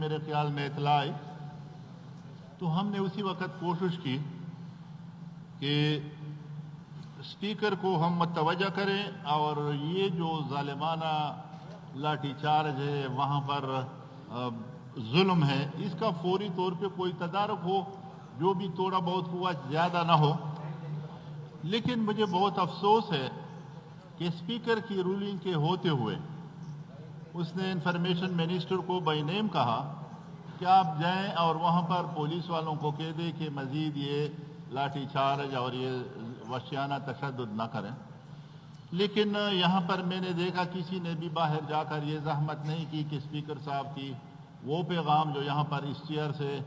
میرے خیال میں اطلاع آئی تو ہم نے اسی وقت کوشش کی کہ اسپیکر کو ہم متوجہ کریں اور یہ جو ظالمانہ لاٹھی چارج ہے وہاں پر ظلم ہے اس کا فوری طور پہ کوئی تدارک ہو، جو بھی تھوڑا بہت ہوا زیادہ نہ ہو۔ لیکن مجھے بہت افسوس ہے کہ اسپیکر کی رولنگ کے ہوتے ہوئے اس نے انفارمیشن منسٹر کو بائی نیم کہا کہ آپ جائیں اور وہاں پر پولیس والوں کو کہہ دیں کہ مزید یہ لاٹھی چارج اور یہ وحشیانہ تشدد نہ کریں۔ لیکن یہاں پر میں نے دیکھا کسی نے بھی باہر جا کر یہ زحمت نہیں کی کہ اسپیکر صاحب کی وہ پیغام جو یہاں پر اس چیئر سے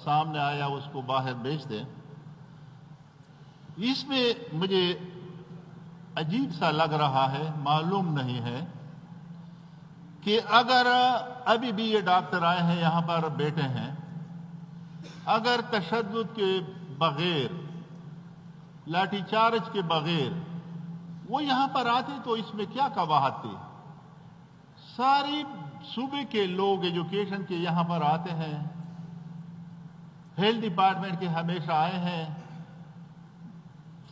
سامنے آیا اس کو باہر بھیج دیں۔ اس میں مجھے عجیب سا لگ رہا ہے، معلوم نہیں ہے کہ اگر ابھی بھی یہ ڈاکٹر آئے ہیں یہاں پر بیٹھے ہیں، اگر تشدد کے بغیر، لاٹھی چارج کے بغیر وہ یہاں پر آتے تو اس میں کیا قباحت تھی؟ ساری صوبے کے لوگ ایجوکیشن کے یہاں پر آتے ہیں، ہیلتھ ڈپارٹمنٹ کے ہمیشہ آئے ہیں،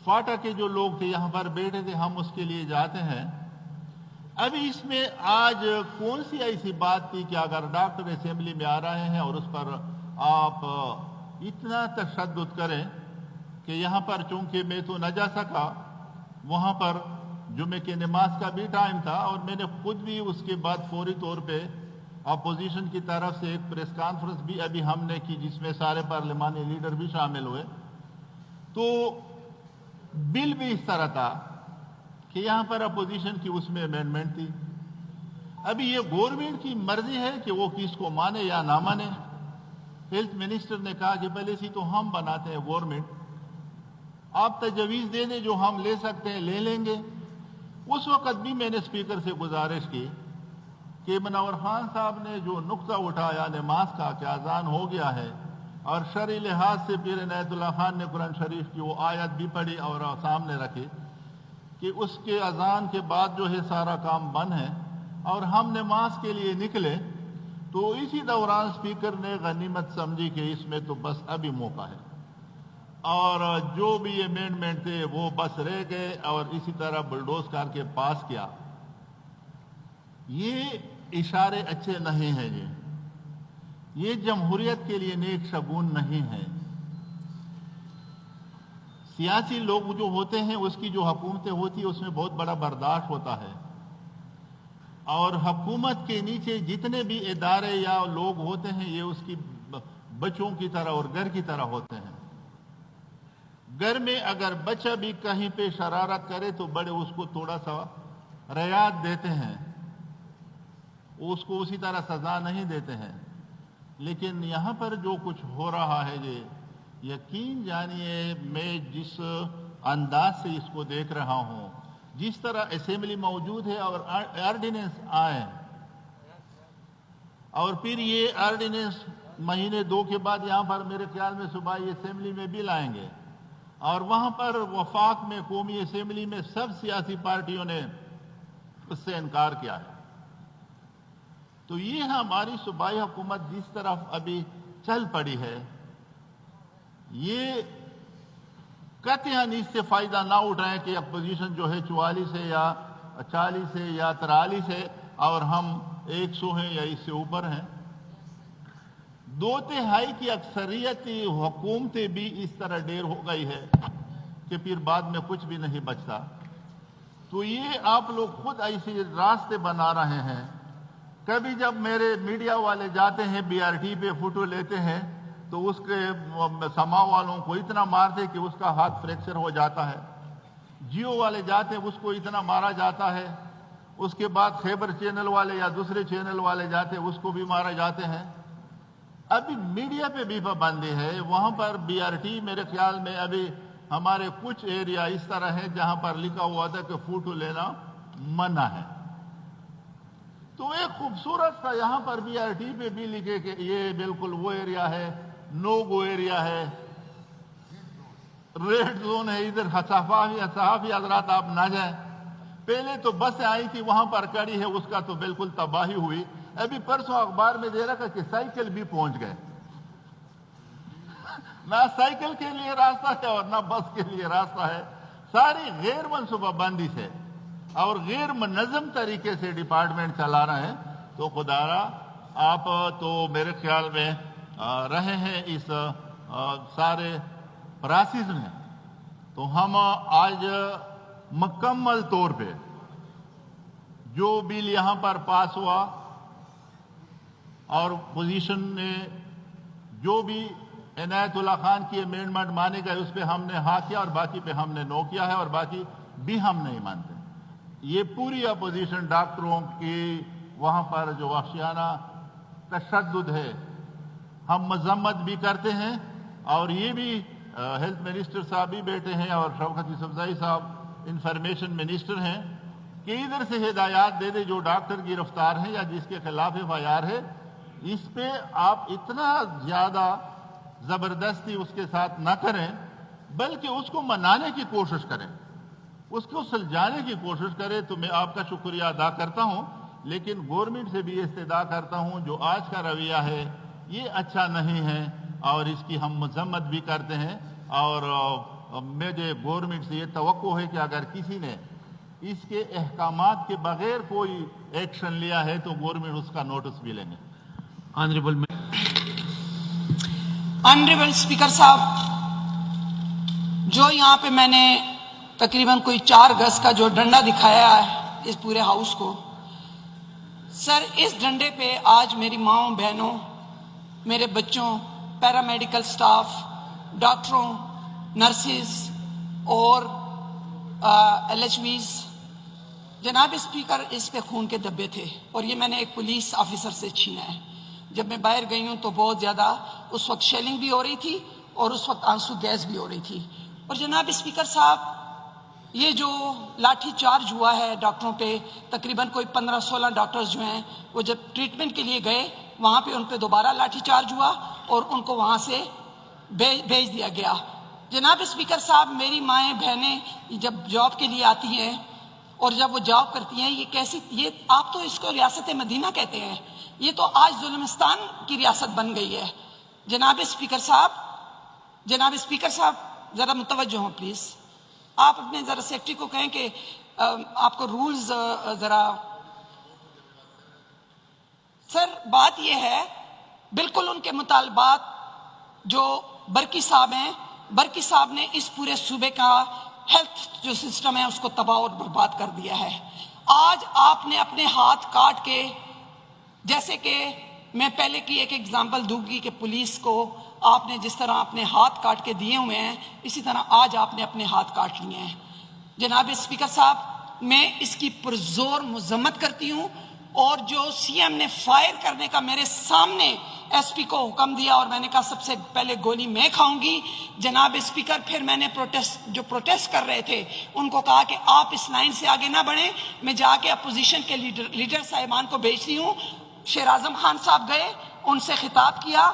فاٹا کے جو لوگ تھے یہاں پر بیٹھے تھے، ہم اس کے لیے جاتے ہیں۔ ابھی اس میں آج کون سی ایسی بات تھی کہ اگر ڈاکٹر اسمبلی میں آ رہے ہیں اور اس پر آپ اتنا تشدد کریں کہ یہاں پر چونکہ میں تو نہ جا سکا، وہاں پر جمعے کے نماز کا بھی ٹائم تھا اور میں نے خود بھی اس کے بعد فوری طور پہ اپوزیشن کی طرف سے ایک پریس کانفرنس بھی ابھی ہم نے کی جس میں سارے پارلیمانی لیڈر بھی شامل ہوئے، تو بل بھی اس طرح تھا کہ یہاں پر اپوزیشن کی اس میں امینڈمنٹ تھی۔ ابھی یہ گورنمنٹ کی مرضی ہے کہ وہ کس کو مانے یا نہ مانے۔ ہیلتھ منسٹر نے کہا کہ پہلے سی تو ہم بناتے ہیں گورنمنٹ، آپ تجویز دے دیں جو ہم لے سکتے ہیں لے لیں گے۔ اس وقت بھی میں نے اسپیکر سے گزارش کی کہ منور خان صاحب نے جو نقطہ اٹھایا نماز کا کہ اذان ہو گیا ہے، اور شرعی لحاظ سے پیر عنایت اللہ خان نے قرآن شریف کی وہ آیت بھی پڑھی اور سامنے رکھی کہ اس کے اذان کے بعد جو ہے سارا کام بند ہے اور ہم نماز کے لیے نکلے، تو اسی دوران اسپیکر نے غنیمت سمجھی کہ اس میں تو بس ابھی موقع ہے، اور جو بھی امینڈمنٹ تھے وہ بس رہ گئے اور اسی طرح بلڈوز کر کے پاس کیا۔ یہ اشارے اچھے نہیں ہیں، یہ جمہوریت کے لیے نیک شگون نہیں ہے۔ سیاسی لوگ جو ہوتے ہیں اس کی جو حکومتیں ہوتی ہیں اس میں بہت بڑا برداشت ہوتا ہے، اور حکومت کے نیچے جتنے بھی ادارے یا لوگ ہوتے ہیں یہ اس کی بچوں کی طرح اور گھر کی طرح ہوتے ہیں۔ گھر میں اگر بچہ بھی کہیں پہ شرارت کرے تو بڑے اس کو تھوڑا سا رعایت دیتے ہیں، اس کو اسی طرح سزا نہیں دیتے ہیں۔ لیکن یہاں پر جو کچھ ہو رہا ہے یہ یقین جانیے، میں جس انداز سے اس کو دیکھ رہا ہوں، جس طرح اسمبلی موجود ہے اور آرڈیننس آئے اور پھر یہ آرڈیننس مہینے 2 کے بعد یہاں پر میرے خیال میں صبح یہ اسمبلی میں بھی لائیں گے، اور وہاں پر وفاق میں قومی اسمبلی میں سب سیاسی پارٹیوں نے اس سے انکار کیا ہے۔ تو یہ ہماری صوبائی حکومت جس طرف ابھی چل پڑی ہے، یہ قطعاً اس سے فائدہ نہ اٹھائیں کہ اپوزیشن جو ہے 44 ہے یا 40 ہے یا 43 ہے اور ہم 100 ہیں یا اس سے اوپر ہیں۔ 2/3 کی اکثریتی حکومتیں بھی اس طرح ڈیر ہو گئی ہے کہ پھر بعد میں کچھ بھی نہیں بچتا۔ تو یہ آپ لوگ خود ایسے راستے بنا رہے ہیں۔ کبھی جب میرے میڈیا والے جاتے ہیں BRT پہ فوٹو لیتے ہیں تو اس کے سما والوں کو اتنا مارتے کہ اس کا ہاتھ فریکچر ہو جاتا ہے، جیو والے جاتے ہیں اس کو اتنا مارا جاتا ہے، اس کے بعد خیبر چینل والے یا دوسرے چینل والے جاتے ہیں اس کو بھی مارا جاتے ہیں۔ ابھی میڈیا پہ بھی پابندی ہے، وہاں پر BRT میرے خیال میں ابھی ہمارے کچھ ایریا اس طرح ہے جہاں پر لکھا ہوا تھا کہ فوٹو لینا منع ہے۔ تو ایک خوبصورت سا یہاں پر BRT پہ بھی لکھے کہ یہ بالکل وہ ایریا ہے، نو گو ایریا ہے، ریڈ زون ہے، ادھر صحافی حضرات آپ نہ جائیں۔ پہلے تو بس آئی تھی وہاں پر کڑی ہے، اس کا تو بالکل تباہی ہوئی، ابھی پرسوں اخبار میں دے رکھا کہ سائیکل بھی پہنچ گئے. نہ سائیکل کے لیے راستہ ہے اور نہ بس کے لیے راستہ ہے. ساری غیر منصوبہ بندی سے اور غیر منظم طریقے سے ڈپارٹمنٹ چلا رہے ہیں. تو خدا را آپ تو میرے خیال میں رہے ہیں اس سارے پراسز میں. تو ہم آج مکمل طور پہ جو بل یہاں پر پاس ہوا اور پوزیشن نے جو بھی عنایت اللہ خان کی امینڈمنٹ مانے گئے اس پہ ہم نے ہاں کیا اور باقی پہ ہم نے نو کیا ہے اور باقی بھی ہم نہیں مانتے. یہ پوری اپوزیشن ڈاکٹروں کی وہاں پر جو وحشیانہ تشدد ہے ہم مذمت بھی کرتے ہیں. اور یہ بھی ہیلتھ منسٹر صاحب بھی بیٹھے ہیں اور شوکت یوسفزئی صاحب انفارمیشن منسٹر ہیں کہ ادھر سے ہدایات دے دے جو ڈاکٹر گرفتار ہیں یا جس کے خلاف FIR ہے اس پہ آپ اتنا زیادہ زبردستی اس کے ساتھ نہ کریں بلکہ اس کو منانے کی کوشش کریں, اس کو سلجھانے کی کوشش کریں. تو میں آپ کا شکریہ ادا کرتا ہوں لیکن گورنمنٹ سے بھی استدعا کرتا ہوں جو آج کا رویہ ہے یہ اچھا نہیں ہے اور اس کی ہم مذمت بھی کرتے ہیں. اور مجھے گورنمنٹ سے یہ توقع ہے کہ اگر کسی نے اس کے احکامات کے بغیر کوئی ایکشن لیا ہے تو گورنمنٹ اس کا نوٹس بھی لیں گے. آنریبل اسپیکر صاحب, جو یہاں پہ میں نے تقریباً کوئی 4 گز کا جو ڈنڈا دکھایا ہے اس پورے ہاؤس کو, سر اس ڈنڈے پہ آج میری ماؤں بہنوں, میرے بچوں, پیرامیڈیکل سٹاف, ڈاکٹروں, نرسز اور LHVs, جناب اسپیکر اس پہ خون کے دبے تھے اور یہ میں نے ایک پولیس آفیسر سے چھینا ہے. جب میں باہر گئی ہوں تو بہت زیادہ اس وقت شیلنگ بھی ہو رہی تھی اور اس وقت آنسو گیس بھی ہو رہی تھی. اور جناب اسپیکر صاحب یہ جو لاٹھی چارج ہوا ہے ڈاکٹروں پہ, تقریباً کوئی 15-16 ڈاکٹرز جو ہیں وہ جب ٹریٹمنٹ کے لیے گئے وہاں پہ ان پہ دوبارہ لاٹھی چارج ہوا اور ان کو وہاں سے بھیج دیا گیا. جناب اسپیکر صاحب میری مائیں بہنیں جب جاب کے لیے آتی ہیں اور جب وہ جاب کرتی ہیں, یہ کیسی, یہ آپ تو اس کو ریاست مدینہ کہتے ہیں, یہ تو آج ظلمستان کی ریاست بن گئی ہے. جناب اسپیکر صاحب ذرا متوجہ ہوں پلیز. آپ اپنے ذرا سیکرٹری کو کہیں کہ آپ کو رولز ذرا. سر بات یہ ہے بالکل ان کے مطالبات جو برکی صاحب ہیں, برکی صاحب نے اس پورے صوبے کا ہیلتھ جو سسٹم ہے اس کو تباہ اور برباد کر دیا ہے. آج آپ نے اپنے ہاتھ کاٹ کے, جیسے کہ میں پہلے کی ایک ایگزامپل دوں گی کہ پولیس کو آپ نے جس طرح اپنے ہاتھ کاٹ کے دیے ہوئے ہیں اسی طرح آج آپ نے اپنے ہاتھ کاٹ لیے ہیں. جناب اسپیکر صاحب میں اس کی پرزور مذمت کرتی ہوں اور جو CM نے فائر کرنے کا میرے سامنے SP کو حکم دیا اور میں نے کہا سب سے پہلے گولی میں کھاؤں گی. جناب اسپیکر پھر میں نے پروٹیسٹ کر رہے تھے ان کو کہا کہ آپ اس لائن سے آگے نہ بڑھیں, میں جا کے اپوزیشن کے لیڈر صاحبان کو بھیجتی ہوں. شیر اعظم خان صاحب گئے, ان سے خطاب کیا,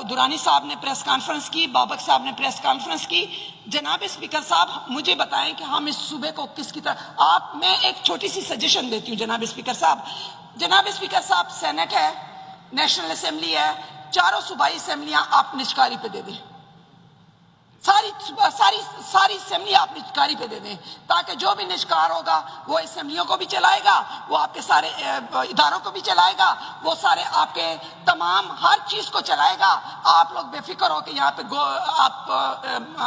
دورانی صاحب نے پریس کانفرنس کی, بابک صاحب نے پریس کانفرنس کی. جناب اسپیکر صاحب مجھے بتائیں کہ ہم اس صوبے کو کس کی طرح, میں ایک چھوٹی سی سجیشن دیتی ہوں جناب اسپیکر صاحب. جناب اسپیکر صاحب سینٹ ہے, نیشنل اسمبلی ہے, چاروں صوبائی اسمبلیاں آپ نجکاری پہ دے دیں, ساری اسمبلی آپ نجکاری پہ دے دیں تاکہ جو بھی نجکار ہوگا وہ اسمبلیوں کو بھی چلائے گا, وہ آپ کے سارے اداروں کو بھی چلائے گا, وہ سارے آپ کے تمام ہر چیز کو چلائے گا. آپ لوگ بے فکر ہو کہ یہاں پہ آپ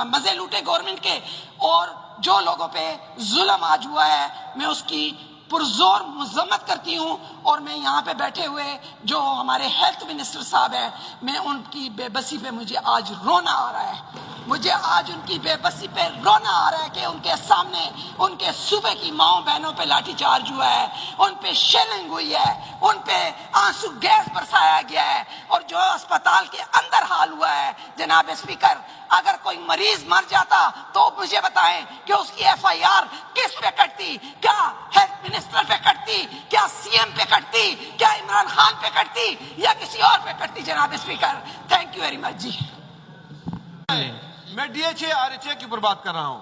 مزے لوٹے گورنمنٹ کے. اور جو لوگوں پہ ظلم آج ہوا ہے میں اس کی پرزور مذمت کرتی ہوں. اور میں یہاں پہ بیٹھے ہوئے جو ہمارے ہیلتھ منسٹر صاحب ہیں, میں ان کی بے بسی پہ مجھے آج رونا آ رہا ہے, مجھے آج ان کی بے بسی پہ رونا آ رہا ہے کہ ان کے سامنے ان کے صوبے کی ماؤں بہنوں پہ لاٹھی چارج ہوا ہے, ان پہ شیلنگ ہوئی ہے, ان پہ آنسو گیس برسایا گیا ہے, اور جو اسپتال کے اندر حال ہوا ہے. جناب اسپیکر اگر کوئی مریض مر جاتا تو مجھے بتائیں کہ اس کی FIR کس پہ کٹتی, کیا ہیلتھ منسٹر پہ کٹتی, کیا CM پہ کٹتی, کیا عمران خان پہ کٹتی یا کسی اور پہ کٹتی. جناب speaker thank you very much. جی میں DHA RHA کے اوپر بات کر رہا ہوں.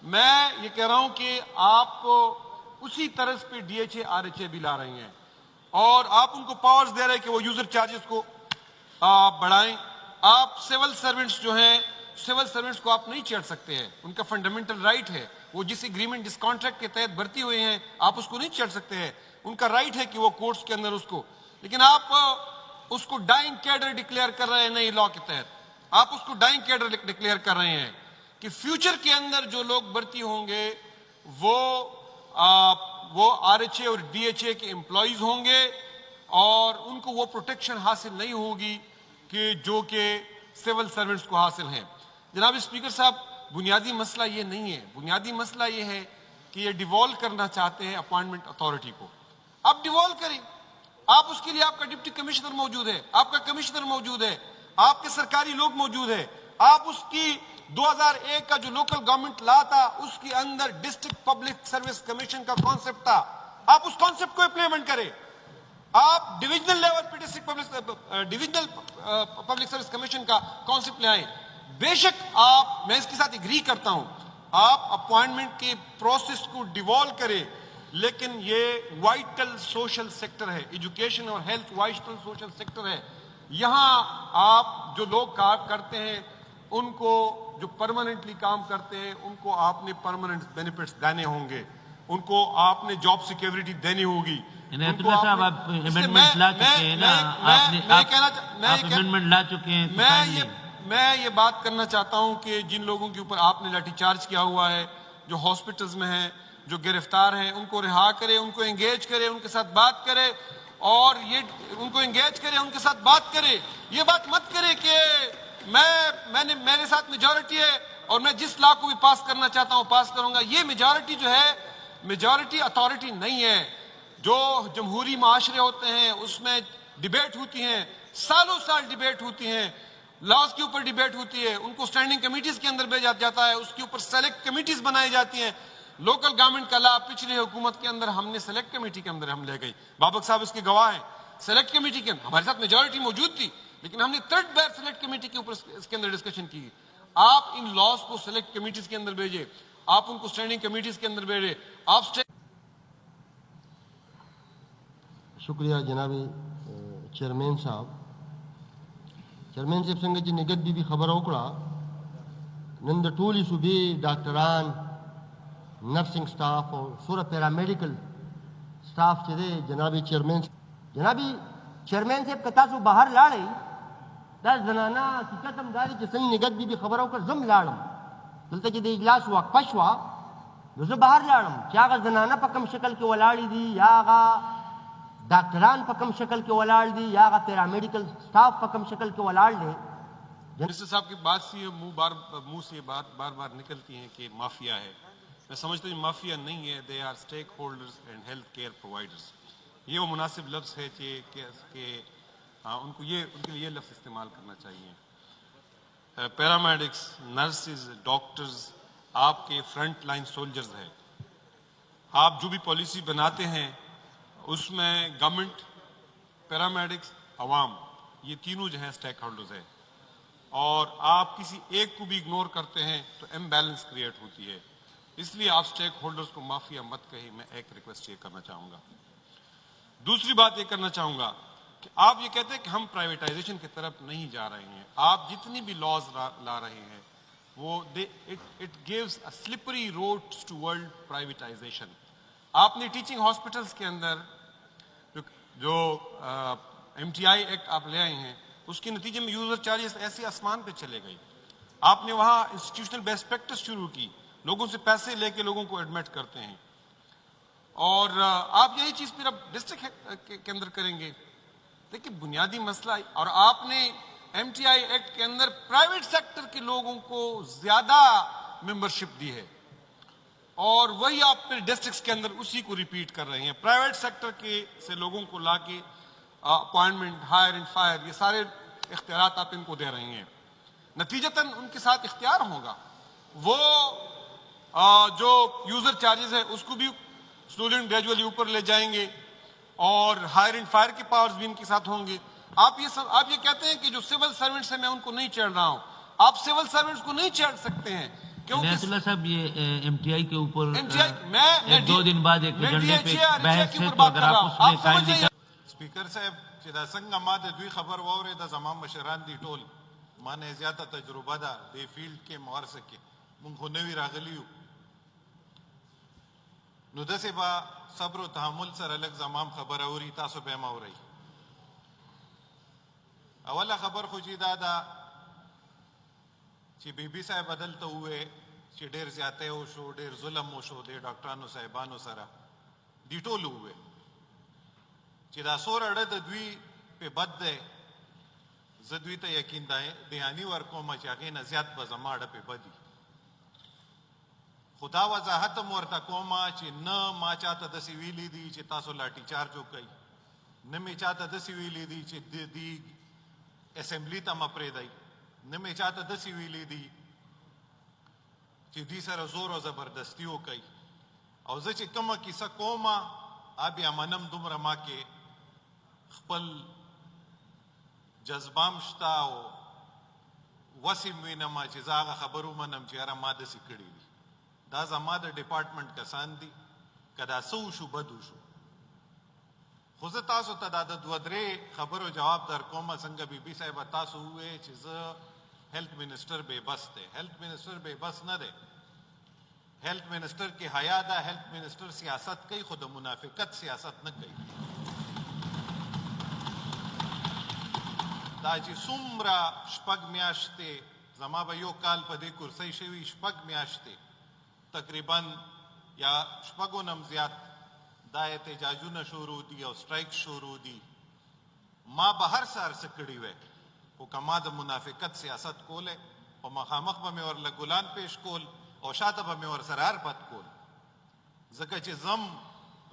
میں یہ کہہ رہا ہوں کہ آپ اسی طرز پہ DHA RHA بھی لا رہی ہیں. اور آپ ان کو پاورز دے رہے ہیں کہ وہ یوزر چارجز کو بڑھائیں. آپ سول سرونٹس جو ہیں، سول سرونٹس کو آپ نہیں چھیڑ سکتے ہیں، ان کا فنڈامنٹل رائٹ ہے. وہ جس ایگریمنٹ جس کانٹریکٹ کے تحت بھرتی ہوئے ہیں آپ اس کو نہیں چھیڑ سکتے ہیں. ان کا رائٹ ہے کہ وہ کورٹس کے اندر اس کو، لیکن آپ اس کو ڈائنگ کیڈر ڈکلیئر کر رہے ہیں نئی لا کے تحت. آپ اس کو ڈائنگ کیڈر ڈکلیئر کر رہے ہیں کہ فیوچر کے اندر جو لوگ بھرتی ہوں گے وہ آر ایچ اے اور ڈی ایچ اے کے امپلائیز ہوں گے، اور ان کو وہ پروٹیکشن حاصل نہیں ہوگی کہ جو کہ سول سرونٹس کو حاصل ہیں. جناب اسپیکر صاحب، بنیادی مسئلہ یہ نہیں ہے. بنیادی مسئلہ یہ ہے کہ یہ ڈیوالو کرنا چاہتے ہیں اپوائنٹمنٹ اتھارٹی کو. آپ ڈیوالو کریں. آپ اس کے لیے آپ کا ڈپٹی کمشنر موجود ہے، آپ کا کمشنر موجود ہے، آپ کے سرکاری لوگ موجود ہیں. آپ اس کی 2001 کا جو لوکل گورنمنٹ لا تھا اس کے اندر ڈسٹرکٹ پبلک سروس کمیشن کا کانسیپٹ تھا. آپ اس کانسیپٹ کو امپلیمنٹ کریں. آپ ڈویژنل لیول پہ ڈویژنل پبلک سروس کمیشن کا کانسیپٹ لے آئیں. بے شک میں اس کے ساتھ اگری کرتا ہوں، آپ اپوائنٹمنٹ کے پروسیس کو ڈیوالو کریں، لیکن یہ وائٹل سوشل سیکٹر ہے. ایجوکیشن اور ہیلتھ وائٹل سوشل سیکٹر ہے. یہاں آپ جو لوگ کام کرتے ہیں ان کو، جو پرماننٹلی کام کرتے ہیں ان کو آپ نے پرماننٹ بینیفٹس دینے ہوں گے، ان کو آپ نے جاب سیکیورٹی دینی ہوگی. عبداللہ صاحب، آپ امینڈمنٹ لا چکے ہیں نا، آپ امینڈمنٹ لا چکے ہیں. میں یہ بات کرنا چاہتا ہوں کہ جن لوگوں کے اوپر آپ نے لاٹھی چارج کیا ہوا ہے، جو ہاسپٹلز میں ہیں، جو گرفتار ہیں، ان کو رہا کرے، ان کو انگیج کرے، ان کے ساتھ بات کرے، اور یہ ان کو انگیج کرے، ان کے ساتھ بات کرے. یہ بات مت کرے کہ میرے ساتھ میجورٹی ہے اور میں جس لا کو بھی پاس کرنا چاہتا ہوں پاس کروں گا. یہ میجورٹی جو ہے، میجورٹی اتھارٹی نہیں ہے. جو جمہوری معاشرے ہوتے ہیں اس میں ڈیبیٹ ہوتی ہیں، سالوں سال ڈیبیٹ ہوتی ہیں، لاز کے اوپر ڈیبیٹ ہوتی ہے، ان کو سٹینڈنگ کمیٹیز کے اندر بھیجا جاتا ہے، اس کے اوپر سلیکٹ کمیٹیز بنائی جاتی ہیں. لوکل گورنمنٹ کا لا پچھلی حکومت کے اندر ہم نے سلیکٹ کمیٹی کے اندر ہم لے گئی. بابک صاحب اس کے گواہ ہیں. سلیکٹ کمیٹی کے اندر ہمارے ساتھ میجورٹی موجود تھی، لیکن ہم نے تھرڈ بار سلیکٹ کمیٹی کے اوپر اس کے اندر ڈسکشن کی. آپ ان لاز کو سلیکٹ کمیٹیز کے اندر بھیجے، آپ ان کو سٹینڈنگ کمیٹیز کے اندر بھیجے. آپ شکریہ جناب چیئرمین صاحب. چیئرمین صاحب څنګه چې نګد بي خبره وکړه، نن د ټولي صوبې ډاکټران، نرسنګ سټاف او سوره پیرامیډیکل سټاف چې دی، جناب چیئرمین صاحب که تاسو بهر لاړئ، دا زنانه حقیقت هم دا دی چې څنګه نګد بي خبره وکړه، زه هم لاړم. دلته چې د اجلاس وقفه شوه نو زه بهر لاړم چې هغه زنانه په کوم شکل کې ولاړې دي، یا هغه ڈاکٹران په کوم شکل کې ولاړ دي، یا هغه پیرامیډیکل سٹاف په کوم شکل کې ولاړ دي. منسٹر صاحب کی بات سے منہ سے بات بار بار نکلتی ہیں کہ مافیا ہے. میں سمجھتا ہوں مافیا نہیں ہے، they are stakeholders and health care providers. یہ وہ مناسب لفظ ہے کہ ان کے لیے یہ لفظ استعمال کرنا چاہیے. پیرامیڈکس، نرسز، ڈاکٹرز آپ کے فرنٹ لائن سولجرز ہیں. آپ جو بھی پالیسی بناتے ہیں اس میں گورنمنٹ، پیرامیڈکس، عوام، یہ تینوں جو ہیں اسٹیک ہولڈرز ہیں، اور آپ کسی ایک کو بھی اگنور کرتے ہیں تو امبیلنس کریٹ ہوتی ہے. اس لیے آپ اسٹیک ہولڈرز کو مافیا مت کہیں. میں ایک ریکویسٹ یہ کرنا چاہوں گا. دوسری بات یہ کرنا چاہوں گا کہ آپ یہ کہتے ہیں کہ ہم پرائیویٹائزیشن کی طرف نہیں جا رہے ہیں. آپ جتنی بھی لاز لا رہے ہیں وہ it gives a slippery road toward privatisation. آپ نے ٹیچنگ ہاسپٹلس کے اندر جو ایم ٹی آئی ایکٹ آپ لے آئے ہیں، اس کے نتیجے میں یوزر چارجز ایسے آسمان پہ چلے گئی. آپ نے وہاں انسٹیٹیوشنل بیسٹ پریکٹس شروع کی، لوگوں سے پیسے لے کے لوگوں کو ایڈمٹ کرتے ہیں. اور آپ یہی چیز پھر اب ڈسٹرکٹ کے اندر کریں گے. دیکھیں بنیادی مسئلہ، اور آپ نے ایم ٹی آئی ایکٹ کے اندر پرائیویٹ سیکٹر کے لوگوں کو زیادہ ممبرشپ دی ہے، اور وہی آپ پھر ڈسٹرکٹس کے اندر اسی کو ریپیٹ کر رہے ہیں. پرائیویٹ سیکٹر کے سے لوگوں کو لا کے اپوائنٹمنٹ، ہائر اینڈ فائر، یہ سارے اختیارات آپ ان کو دے رہے ہیں. نتیجتاً ان کے ساتھ اختیار ہوگا. وہ جو یوزر چارجز ہے اس کو بھی اسٹوڈنٹ گریجولی اوپر لے جائیں گے، اور ہائر اینڈ فائر کے پاورز بھی ان کے ساتھ ہوں گے. آپ یہ کہتے ہیں کہ جو سول سرونٹس ہیں میں ان کو نہیں چھیڑ رہا ہوں. آپ سول سرونٹس کو نہیں چھیڑ سکتے ہیں. عبداللہ صاحب، یہ ایم ٹی آئی کے اوپر 2 دن بعد ایک ایجنڈے پہ بحث ہے، تو اگر آپ اس میں قائم نہیں کر سپیکر صاحب چې دا څنګه ما د دوی خبر واورېده زما مشران دي ټول ما نه زیاته تجربه ده دې فیلډ کې مورسه کې مونږ خو نوي راغلي یو نو داسې به صبر و تحمل سره لږ زمام خبره اوري تاسو به یې اورئ اوله خبر خو چې دا ده چې بی بي صاحب دلته ووې چې ډېر زیاتی وشو ډېر ظلم وشو د ډاکټرانو صاحبانو سره دي ټول ووې چې دا سور اړه د دوی په بد دی زه دوی ته یقین دهاني ورکوم چې هغې نه زیات به زما اړه په بدي خو دا وضاحت هم ورته کوم چې نه ما چاته داسې ویلي دي چې تاسو لاټي چارج وکئ نه مې چاته داسې ویلي دي چې دې اسمبلي ته مه پرېږدئ نه مې چاته داسې ویلي دي چې دوی سره زور او زبردستي وکئ او زه چې کومه کیسه کوم بیا منم دومره ما کې خپل جذبام شته او وسې مې وینم چې زه هغه خبرو منم چې یاره ما داسې کړي دي دا زما د ډپارټمنټ کسان دي که دا څه وشو بد وشو خو زه تاسو ته دا د دوه درې خبرو جواب در کومه څنګه بی بي صاحبه تاسو ووې چې زه هیلث منسټر بې بس دی هیلث منسټر بې بس نه دی هیلث منسټر کې حیا ده هیلث منسټر سیاست کوي خو د منافقت سیاست نه کوي دا چې څومره شپږ میاشتې زما به یو کال په دې کرسۍ شوي شپږ میاشتې تقریبا یا شپږو نم زیات دا احتجاجونه شروع دي او سټرایک شروع دي ما به هر سهار څه کړي وی خو که ما د منافقت سیاست کولی په مخامخ به مې ورله ګلان پیش کول او شاته به مې ورسره هر بد کول ځکه چې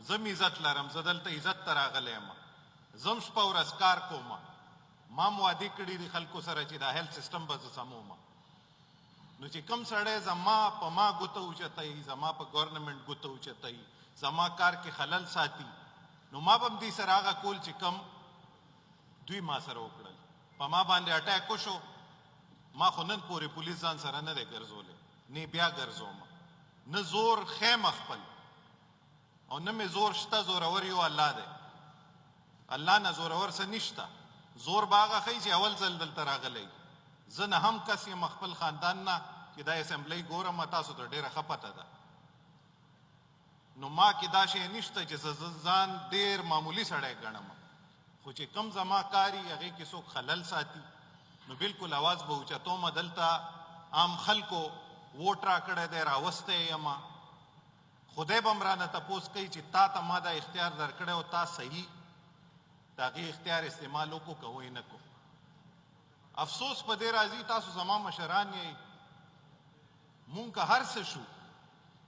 زم عزت لرم زه دلته عزت ته راغلی یم زم شپه ورځ کار کوم ما وعدې کړي دي خلکو سره چې دا هیلث سیسټم به زه سموم نو چې کم سړی زما په ما ګوته اوچتوي زما په ګورنمنټ ګوته اوچتوي زما کار کې خلل ساتي نو ما به هم دوی سره هغه کول چې کم دوی ما سره وکړل په ما باندې اټیک وشو ما خو نن پورې پولیس ځان سره نه دی ګرځولی نه بیا ګرځوم نه زور خیم خپل او نه مې زور شته زورور یو الله دی الله نه زورور څه نشته زور به هغه ښیي چې اول ځل دلته راغلی زه نه هم کس یم خپل خاندان نه چې دا اسمبلی ګورم تاسو ته ډېره ښه پته ده نو ما کې دا شی نشته چې زه ځان ډېر معمولي سړی ګڼم خو چې کم زما کاري هغې کې څوک خلل ساتي نو بالکل اواز به اوچتوم دلته عام خلکو ووټ راکړی دی راوستی یم خدای به هم رانه تپوس کوي چې تا ته ما دا اختیار درکړی او تا صحیح د هغې اختیار استعمال وکړو که وی نه کو افسوس په دې راځي تاسو زما مشران یې مونږ که هر څه شو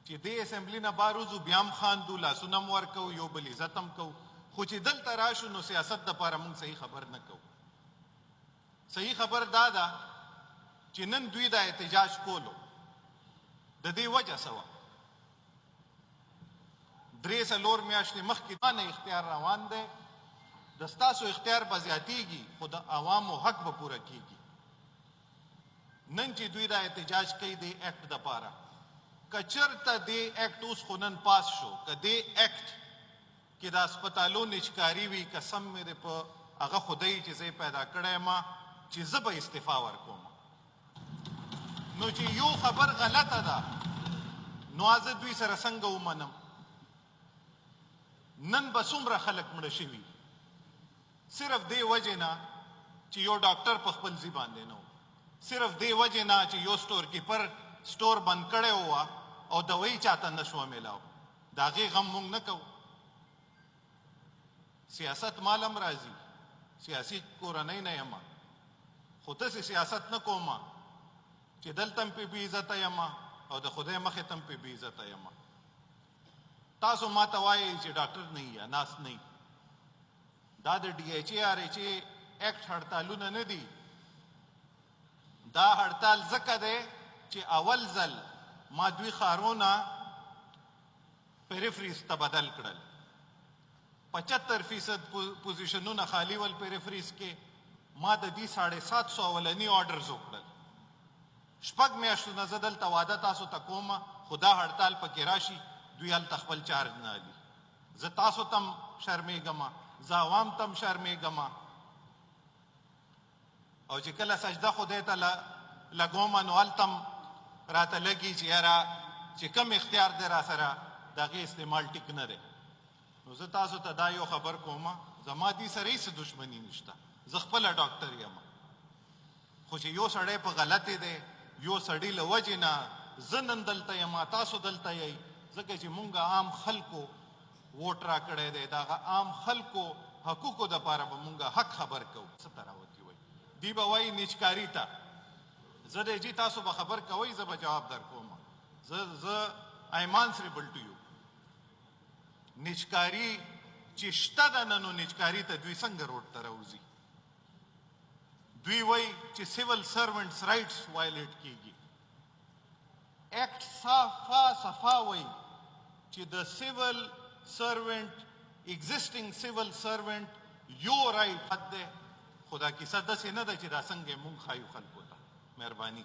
چې دې اسمبلي نه بار وځو بیا هم خاندو لاسونه هم ورکوو یو بل عزت هم کوو خو چې دلته راشو نو سیاست دپاره مونږ صحیح خبر نه کوو صحیح خبر دا ده چې نن دوی دا احتجاج کولو د دې وجه څه وه 3-4 میاشتې مخکې دا نه اختیار روان دی د ستاسو اختیار به زیاتیږي خو د عوامو حق به پوره کیږي نن چې دوی دا احتجاج کوي د ایکټ دپاره که چېرته دې ایکټ اوس خو نن پاس شو که دې ایکټ کې د هسپتالو نجکاري وي قسم مې دی په هغه خدای چې زه یې پیدا کړی یم چې زه به استعفا ورکوم نو چې یو خبر غلطه ده نو زه دوی سره څنګه ومنم نن به څومره خلک مړه شوي صرف دې وجې نه چې یو ډاکټر په خپل ځي باندې نه و صرف دې وجې نه چې یو سټور کیپر سټور بند کړی وه او دوایي چاته نه شوه میلاو د هغې غم مونږ نه کوو سیاست مال هم راځي سیاسي کورنۍ نه یم خو داسې سیاست نه کوم چې دلته هم پې بې عزته یم او د خدای مخې ته هم پې بې عزته یم تاسو ما ته وایئ چې ډاکټر نه یا ناس نه دا د D H A R H A act هړتالونه نه دي دا هړتال ځکه دی چې اول ځل ما دوی ښارونه پیریفریز ته بدل کړل 75% پوزیشنونه خالی ول پیریفریز کې ما د دې 750 اولني آرډرز وکړل شپږ میاشتو نه زه دلته واده تاسو ته کوم خو دا هړتال پکې راشي دوی هلته خپل چارج نه علي زه تاسو ته هم شرمېږم زه عوام تم شرمېږم او چې کله سجده خدای ته لګوم نو هلته راته لګي چې یاره چې کم اختیار دی را سره د هغې استعمال ټیک نه دی. نو زه تاسو ته دا یو خبر کوم، زما دې سره هېڅ دشمني نشته، زه خپله ډاکټر یم، خو چې یو سړی په غلطې دی، یو سړي له وجې نه زه نن دلته یم، تاسو دلته یئ، ځکه چې مونږ عام خلکو ووټ راکړی دی، د هغه عام خلکو حقوقو دپاره به مونږ حق خبر کوو. څه ته راوتي وایي دی به وایي نیچکاري ته، زه دی جي تاسو به خبر کوئ، زه به جواب در کوم. زه I am answerable to you. نیچکاري چې شته ده نه، نو نیچکاري ته دوی څنګه روډ ته راوځي؟ دوی وایي چې سیول سرونټس رایټس وایلیټ کیږي. ایکټ صفا وایي چې د سیول سرونټ ایگزسټینګ سیول سرونټ یو رایټ حد دی، خو دا کیسه داسې نه ده چې دا څنګه مونږ ښایو خلکو ته. مهرباني